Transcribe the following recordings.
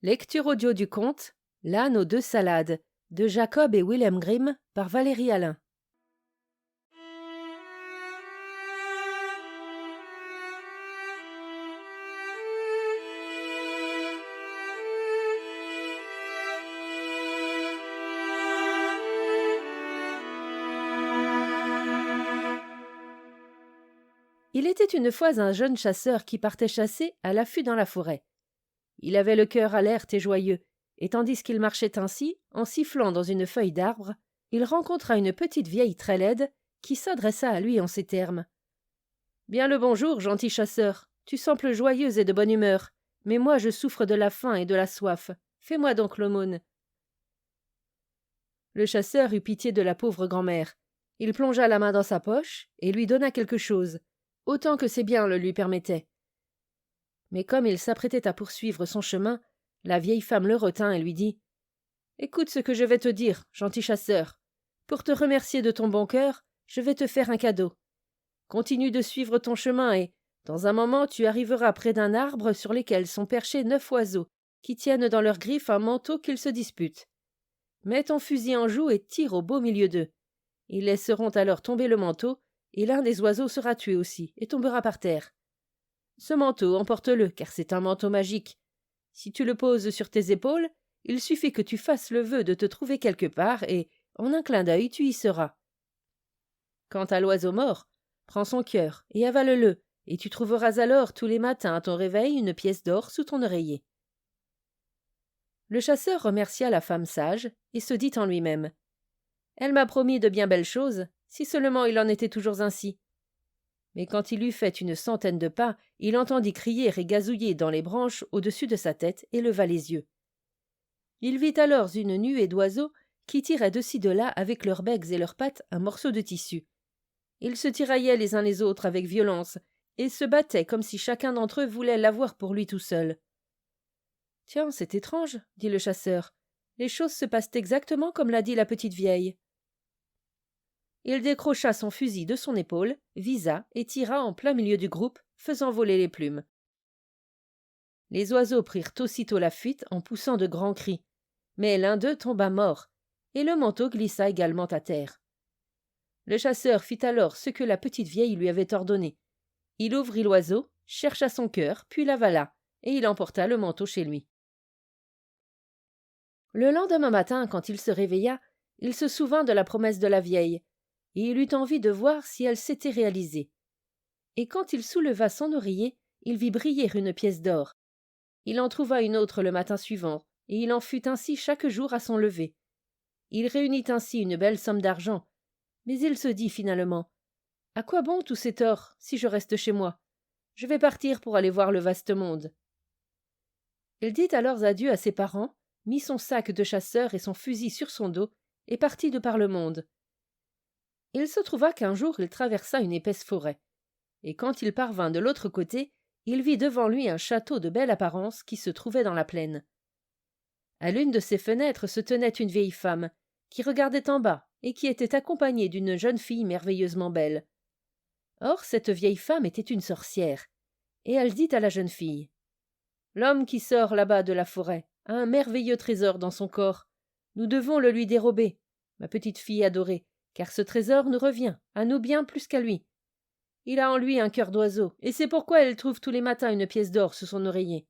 Lecture audio du conte L'âne aux deux salades de Jacob et Wilhelm Grimm par Valérie Alain. Il était une fois un jeune chasseur qui partait chasser à l'affût dans la forêt. Il avait le cœur alerte et joyeux, et tandis qu'il marchait ainsi, en sifflant dans une feuille d'arbre, il rencontra une petite vieille très laide qui s'adressa à lui en ces termes. « Bien le bonjour, gentil chasseur, tu sembles joyeux et de bonne humeur, mais moi je souffre de la faim et de la soif. Fais-moi donc l'aumône. » Le chasseur eut pitié de la pauvre grand-mère. Il plongea la main dans sa poche et lui donna quelque chose, autant que ses biens le lui permettaient. Mais comme il s'apprêtait à poursuivre son chemin, la vieille femme le retint et lui dit « Écoute ce que je vais te dire, gentil chasseur. Pour te remercier de ton bon cœur, je vais te faire un cadeau. Continue de suivre ton chemin et, dans un moment, tu arriveras près d'un arbre sur lequel sont perchés 9 oiseaux, qui tiennent dans leurs griffes un manteau qu'ils se disputent. Mets ton fusil en joue et tire au beau milieu d'eux. Ils laisseront alors tomber le manteau, et l'un des oiseaux sera tué aussi, et tombera par terre. Ce manteau, emporte-le, car c'est un manteau magique. Si tu le poses sur tes épaules, il suffit que tu fasses le vœu de te trouver quelque part, et, en un clin d'œil, tu y seras. Quant à l'oiseau mort, prends son cœur, et avale-le, et tu trouveras alors tous les matins à ton réveil une pièce d'or sous ton oreiller. Le chasseur remercia la femme sage, et se dit en lui-même « Elle m'a promis de bien belles choses, si seulement il en était toujours ainsi. » Mais quand il eut fait une 100aine de pas, il entendit crier et gazouiller dans les branches au-dessus de sa tête et leva les yeux. Il vit alors une nuée d'oiseaux qui tiraient de ci de là avec leurs becs et leurs pattes un morceau de tissu. Ils se tiraillaient les uns les autres avec violence et se battaient comme si chacun d'entre eux voulait l'avoir pour lui tout seul. « Tiens, c'est étrange, » dit le chasseur. « Les choses se passent exactement comme l'a dit la petite vieille. » Il décrocha son fusil de son épaule, visa et tira en plein milieu du groupe, faisant voler les plumes. Les oiseaux prirent aussitôt la fuite en poussant de grands cris, mais l'un d'eux tomba mort, et le manteau glissa également à terre. Le chasseur fit alors ce que la petite vieille lui avait ordonné. Il ouvrit l'oiseau, chercha son cœur, puis l'avala, et il emporta le manteau chez lui. Le lendemain matin, quand il se réveilla, il se souvint de la promesse de la vieille, et il eut envie de voir si elle s'était réalisée. Et quand il souleva son oreiller, il vit briller une pièce d'or. Il en trouva une autre le matin suivant, et il en fut ainsi chaque jour à son lever. Il réunit ainsi une belle somme d'argent, mais il se dit finalement « À quoi bon tout cet or, si je reste chez moi? Je vais partir pour aller voir le vaste monde. » Il dit alors adieu à ses parents, mit son sac de chasseur et son fusil sur son dos, et partit de par le monde. Il se trouva qu'un jour il traversa une épaisse forêt, et quand il parvint de l'autre côté, il vit devant lui un château de belle apparence qui se trouvait dans la plaine. À l'une de ses fenêtres se tenait une vieille femme, qui regardait en bas et qui était accompagnée d'une jeune fille merveilleusement belle. Or cette vieille femme était une sorcière, et elle dit à la jeune fille « L'homme qui sort là-bas de la forêt a un merveilleux trésor dans son corps. Nous devons le lui dérober, ma petite fille adorée, car ce trésor nous revient, à nous bien plus qu'à lui. Il a en lui un cœur d'oiseau, et c'est pourquoi elle trouve tous les matins une pièce d'or sous son oreiller. »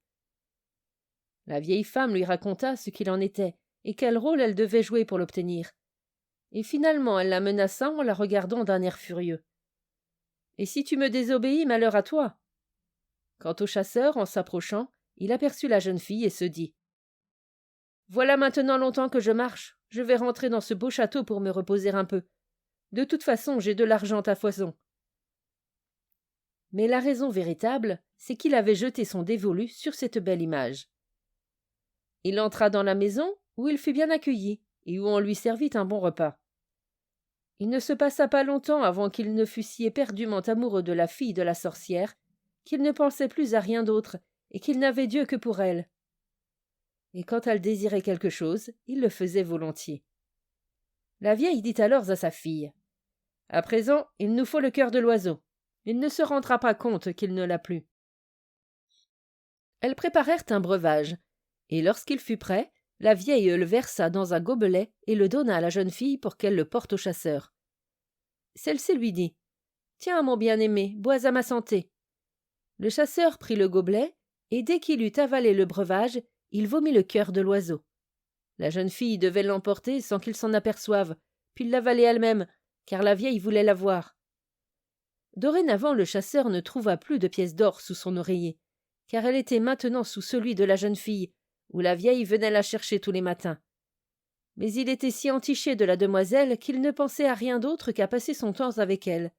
La vieille femme lui raconta ce qu'il en était, et quel rôle elle devait jouer pour l'obtenir. Et finalement elle la menaça en la regardant d'un air furieux. « Et si tu me désobéis, malheur à toi !» Quant au chasseur, en s'approchant, il aperçut la jeune fille et se dit « Voilà maintenant longtemps que je marche, je vais rentrer dans ce beau château pour me reposer un peu. De toute façon, j'ai de l'argent à foison. » Mais la raison véritable, c'est qu'il avait jeté son dévolu sur cette belle image. Il entra dans la maison, où il fut bien accueilli, et où on lui servit un bon repas. Il ne se passa pas longtemps avant qu'il ne fût si éperdument amoureux de la fille de la sorcière, qu'il ne pensait plus à rien d'autre, et qu'il n'avait Dieu que pour elle. Et quand elle désirait quelque chose, il le faisait volontiers. La vieille dit alors à sa fille « À présent, il nous faut le cœur de l'oiseau. Il ne se rendra pas compte qu'il ne l'a plus. » Elles préparèrent un breuvage, Et lorsqu'il fut prêt, la vieille le versa dans un gobelet et le donna à la jeune fille pour qu'elle le porte au chasseur. Celle-ci lui dit « Tiens, mon bien-aimé, bois à ma santé. » Le chasseur prit le gobelet, et dès qu'il eut avalé le breuvage, il vomit le cœur de l'oiseau. La jeune fille devait l'emporter sans qu'il s'en aperçoive, puis l'avaler elle-même, car la vieille voulait la voir. Dorénavant, le chasseur ne trouva plus de pièces d'or sous son oreiller, car elle était maintenant sous celui de la jeune fille, où la vieille venait la chercher tous les matins. Mais il était si entiché de la demoiselle qu'il ne pensait à rien d'autre qu'à passer son temps avec elle.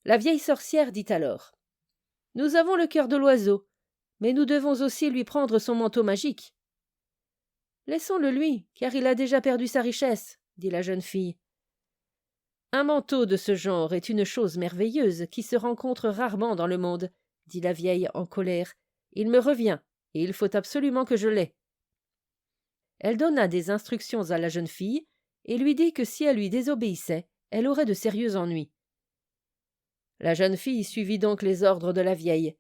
La vieille sorcière dit alors « Nous avons le cœur de l'oiseau, mais nous devons aussi lui prendre son manteau magique. »« Laissons-le lui, car il a déjà perdu sa richesse, » dit la jeune fille. « Un manteau de ce genre est une chose merveilleuse qui se rencontre rarement dans le monde, » dit la vieille en colère. « Il me revient, et il faut absolument que je l'aie. » Elle donna des instructions à la jeune fille et lui dit que si elle lui désobéissait, elle aurait de sérieux ennuis. La jeune fille suivit donc les ordres de la vieille.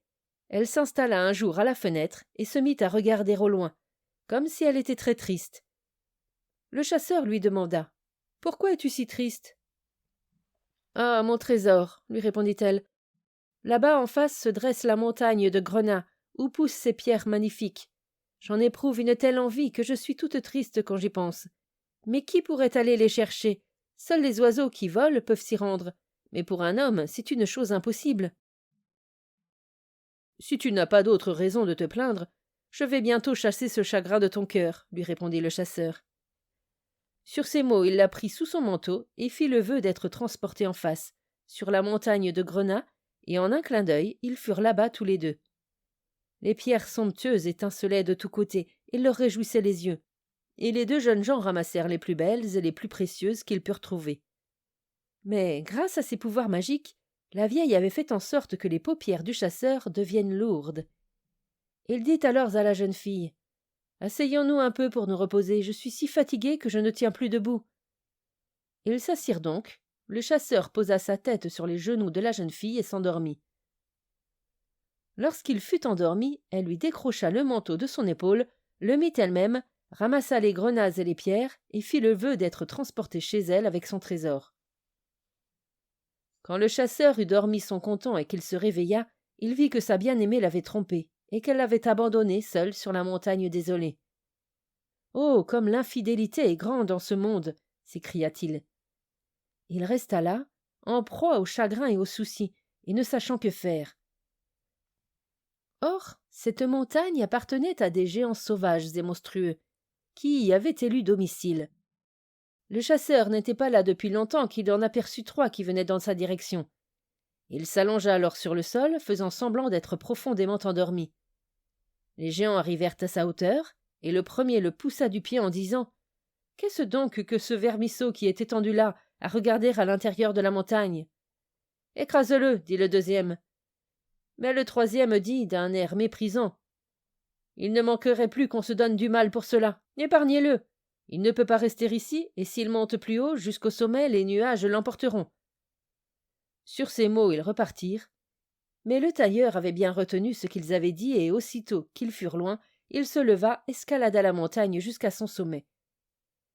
Elle s'installa un jour à la fenêtre et se mit à regarder au loin, comme si elle était très triste. Le chasseur lui demanda « Pourquoi es-tu si triste ?»« Ah, mon trésor, lui répondit-elle. Là-bas en face se dresse la montagne de grenat, où poussent ces pierres magnifiques. J'en éprouve une telle envie que je suis toute triste quand j'y pense. Mais qui pourrait aller les chercher? Seuls les oiseaux qui volent peuvent s'y rendre. Mais pour un homme, c'est une chose impossible. Si tu n'as pas d'autre raison de te plaindre, je vais bientôt chasser ce chagrin de ton cœur, lui répondit le chasseur. Sur ces mots, il la prit sous son manteau et fit le vœu d'être transporté en face, sur la montagne de grenat, et en un clin d'œil, ils furent là-bas tous les deux. Les pierres somptueuses étincelaient de tous côtés et leur réjouissaient les yeux, et les deux jeunes gens ramassèrent les plus belles et les plus précieuses qu'ils purent trouver. Mais, grâce à ses pouvoirs magiques, la vieille avait fait en sorte que les paupières du chasseur deviennent lourdes. Il dit alors à la jeune fille « Asseyons-nous un peu pour nous reposer, je suis si fatigué que je ne tiens plus debout. » Ils s'assirent donc, le chasseur posa sa tête sur les genoux de la jeune fille et s'endormit. Lorsqu'il fut endormi, elle lui décrocha le manteau de son épaule, le mit elle-même, ramassa les grenats et les pierres, et fit le vœu d'être transportée chez elle avec son trésor. Quand le chasseur eut dormi son content et qu'il se réveilla, il vit que sa bien-aimée l'avait trompé, et qu'elle l'avait abandonné seule sur la montagne désolée. « Oh, comme l'infidélité est grande en ce monde !» s'écria-t-il. Il resta là, en proie au chagrin et aux soucis, et ne sachant que faire. Or, cette montagne appartenait à des géants sauvages et monstrueux, qui y avaient élu domicile. Le chasseur n'était pas là depuis longtemps qu'il en aperçut 3 qui venaient dans sa direction. Il s'allongea alors sur le sol, faisant semblant d'être profondément endormi. Les géants arrivèrent à sa hauteur, et le premier le poussa du pied en disant « Qu'est-ce donc que ce vermisseau qui est étendu là, à regarder à l'intérieur de la montagne ?»« Écrase-le, dit le deuxième. Mais le troisième dit, d'un air méprisant « Il ne manquerait plus qu'on se donne du mal pour cela. Épargnez-le. Il ne peut pas rester ici, et s'il monte plus haut, jusqu'au sommet, les nuages l'emporteront. » Sur ces mots, ils repartirent. Mais le tailleur avait bien retenu ce qu'ils avaient dit, et aussitôt qu'ils furent loin, il se leva, escalada la montagne jusqu'à son sommet.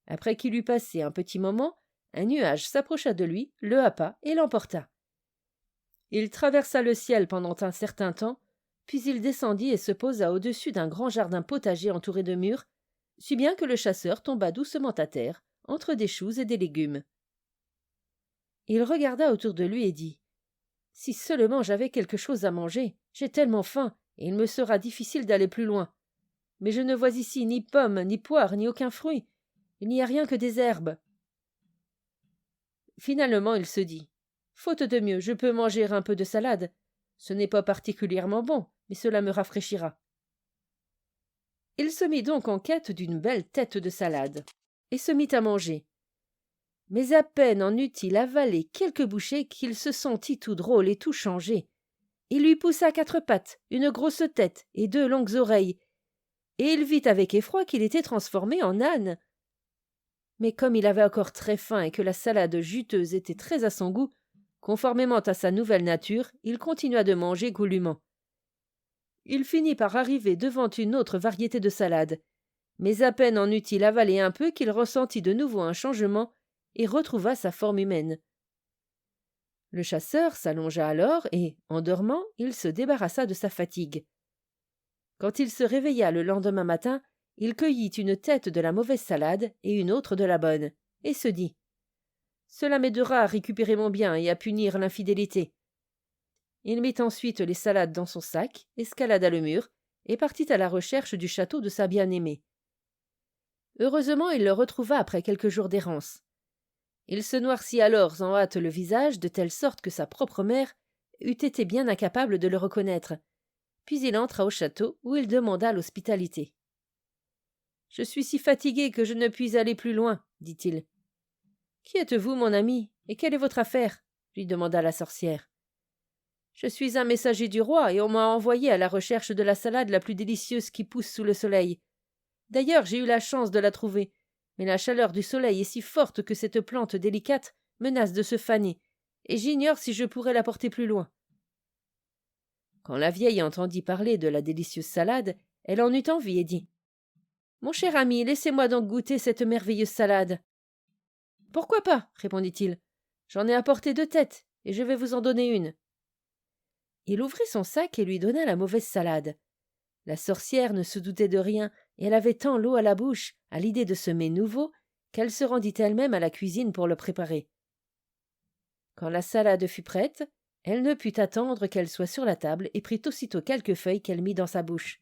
Après qu'il eut passé un petit moment, un nuage s'approcha de lui, le happa et l'emporta. Il traversa le ciel pendant un certain temps, puis il descendit et se posa au-dessus d'un grand jardin potager entouré de murs, si bien que le chasseur tomba doucement à terre, entre des choux et des légumes. Il regarda autour de lui et dit « Si seulement j'avais quelque chose à manger, j'ai tellement faim, et il me sera difficile d'aller plus loin. Mais je ne vois ici ni pommes, ni poires, ni aucun fruit. Il n'y a rien que des herbes. » Finalement, il se dit « Faute de mieux, je peux manger un peu de salade. Ce n'est pas particulièrement bon, mais cela me rafraîchira. » Il se mit donc en quête d'une belle tête de salade, et se mit à manger. Mais à peine en eut-il avalé quelques bouchées qu'il se sentit tout drôle et tout changé. Il lui poussa 4 pattes, une grosse tête et 2 longues oreilles, et il vit avec effroi qu'il était transformé en âne. Mais comme il avait encore très faim et que la salade juteuse était très à son goût, conformément à sa nouvelle nature, il continua de manger goulûment. il finit par arriver devant une autre variété de salade. Mais à peine en eut-il avalé un peu qu'il ressentit de nouveau un changement et retrouva sa forme humaine. Le chasseur s'allongea alors et, en dormant, il se débarrassa de sa fatigue. Quand il se réveilla le lendemain matin, il cueillit une tête de la mauvaise salade et une autre de la bonne, et se dit « Cela m'aidera à récupérer mon bien et à punir l'infidélité. » Il mit ensuite les salades dans son sac, escalada le mur et partit à la recherche du château de sa bien-aimée. Heureusement, il le retrouva après quelques jours d'errance. Il se noircit alors en hâte le visage de telle sorte que sa propre mère eût été bien incapable de le reconnaître. Puis il entra au château où il demanda l'hospitalité. « Je suis si fatigué que je ne puis aller plus loin, dit-il. « Qui êtes-vous, mon ami, et quelle est votre affaire ?» lui demanda la sorcière. « Je suis un messager du roi et on m'a envoyé à la recherche de la salade la plus délicieuse qui pousse sous le soleil. D'ailleurs, j'ai eu la chance de la trouver, mais la chaleur du soleil est si forte que cette plante délicate menace de se faner, et j'ignore si je pourrai la porter plus loin. » Quand la vieille entendit parler de la délicieuse salade, elle en eut envie et dit « Mon cher ami, laissez-moi donc goûter cette merveilleuse salade. »« Pourquoi pas ?» répondit-il. « J'en ai apporté 2 têtes, et je vais vous en donner une. » Il ouvrit son sac et lui donna la mauvaise salade. La sorcière ne se doutait de rien, et elle avait tant l'eau à la bouche, à l'idée de ce mets nouveau, qu'elle se rendit elle-même à la cuisine pour le préparer. Quand la salade fut prête, elle ne put attendre qu'elle soit sur la table et prit aussitôt quelques feuilles qu'elle mit dans sa bouche.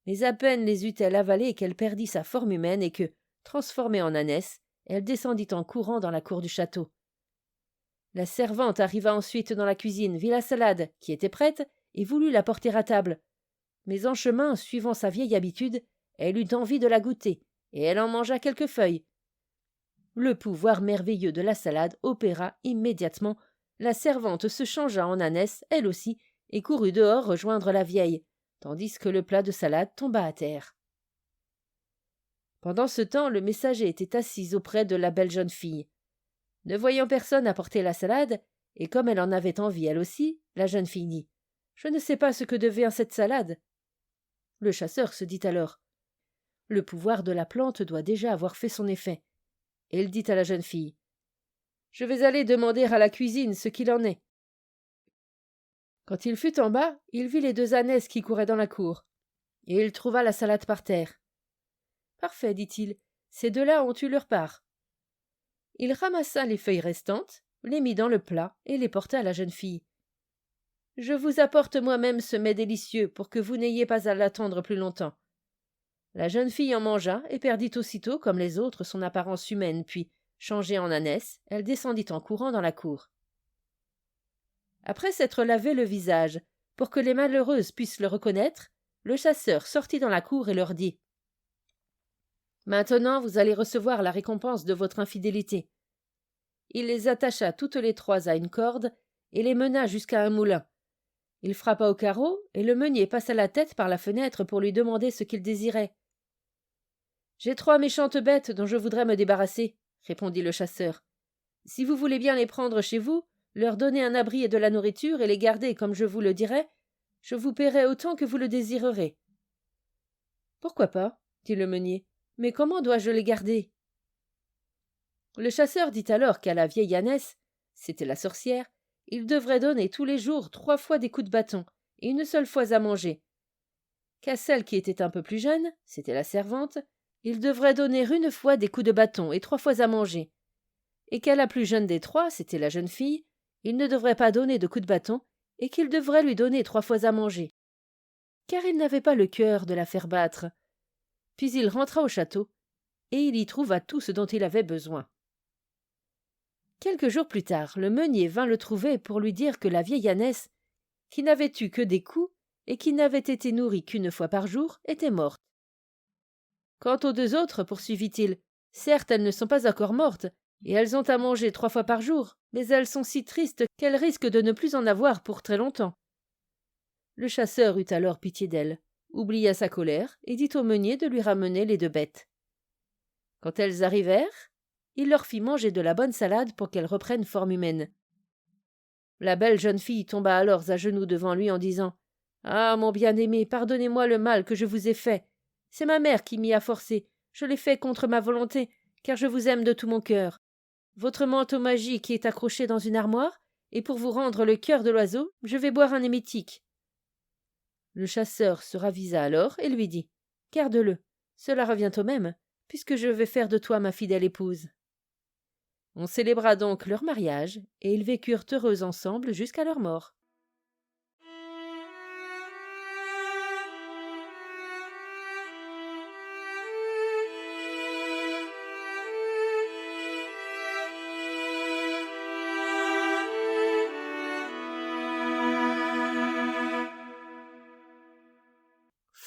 Mais à peine les eut-elle avalées qu'elle perdit sa forme humaine et que, transformée en ânesse, elle descendit en courant dans la cour du château. La servante arriva ensuite dans la cuisine, vit la salade, qui était prête, et voulut la porter à table. Mais en chemin, suivant sa vieille habitude, elle eut envie de la goûter, et elle en mangea quelques feuilles. Le pouvoir merveilleux de la salade opéra immédiatement. La servante se changea en ânesse, elle aussi, et courut dehors rejoindre la vieille, tandis que le plat de salade tomba à terre. Pendant ce temps, le messager était assis auprès de la belle jeune fille. Ne voyant personne apporter la salade, et comme elle en avait envie elle aussi, la jeune fille dit « Je ne sais pas ce que devient cette salade. » Le chasseur se dit alors « Le pouvoir de la plante doit déjà avoir fait son effet. » Et il dit à la jeune fille « Je vais aller demander à la cuisine ce qu'il en est. » Quand il fut en bas, il vit les 2 ânesses qui couraient dans la cour, et il trouva la salade par terre. « Parfait, dit-il, ces 2-là ont eu leur part. » Il ramassa les feuilles restantes, les mit dans le plat et les porta à la jeune fille. « Je vous apporte moi-même ce mets délicieux pour que vous n'ayez pas à l'attendre plus longtemps. » La jeune fille en mangea et perdit aussitôt, comme les autres, son apparence humaine, puis, changée en ânesse, elle descendit en courant dans la cour. Après s'être lavé le visage, pour que les malheureuses puissent le reconnaître, le chasseur sortit dans la cour et leur dit « Maintenant, vous allez recevoir la récompense de votre infidélité. » Il les attacha toutes les 3 à une corde et les mena jusqu'à un moulin. Il frappa au carreau et le meunier passa la tête par la fenêtre pour lui demander ce qu'il désirait. « J'ai 3 méchantes bêtes dont je voudrais me débarrasser, » répondit le chasseur. « Si vous voulez bien les prendre chez vous, leur donner un abri et de la nourriture et les garder comme je vous le dirai, je vous paierai autant que vous le désirerez. »« Pourquoi pas ?» dit le meunier. « Mais comment dois-je les garder ?» Le chasseur dit alors qu'à la vieille ânesse, c'était la sorcière, il devrait donner tous les jours 3 fois des coups de bâton et une seule fois à manger. Qu'à celle qui était un peu plus jeune, c'était la servante, il devrait donner 1 fois des coups de bâton et 3 fois à manger. Et qu'à la plus jeune des 3, c'était la jeune fille, il ne devrait pas donner de coups de bâton et qu'il devrait lui donner 3 fois à manger. Car il n'avait pas le cœur de la faire battre. Puis il rentra au château, et il y trouva tout ce dont il avait besoin. Quelques jours plus tard, le meunier vint le trouver pour lui dire que la vieille ânesse, qui n'avait eu que des coups et qui n'avait été nourrie qu'1 fois par jour, était morte. « Quant aux 2 autres, poursuivit-il, certes elles ne sont pas encore mortes, et elles ont à manger 3 fois par jour, mais elles sont si tristes qu'elles risquent de ne plus en avoir pour très longtemps. » Le chasseur eut alors pitié d'elles, oublia sa colère et dit au meunier de lui ramener les 2 bêtes. Quand elles arrivèrent, il leur fit manger de la bonne salade pour qu'elles reprennent forme humaine. La belle jeune fille tomba alors à genoux devant lui en disant « Ah, mon bien-aimé, pardonnez-moi le mal que je vous ai fait. C'est ma mère qui m'y a forcé. Je l'ai fait contre ma volonté, car je vous aime de tout mon cœur. Votre manteau magique est accroché dans une armoire, et pour vous rendre le cœur de l'oiseau, je vais boire un émétique. Le chasseur se ravisa alors et lui dit: Garde-le, cela revient au même, puisque je vais faire de toi ma fidèle épouse. On célébra donc leur mariage, et ils vécurent heureux ensemble jusqu'à leur mort.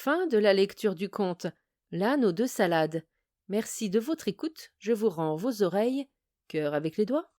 Fin de la lecture du conte L'âne aux deux salades. Merci de votre écoute, je vous rends vos oreilles, cœur avec les doigts.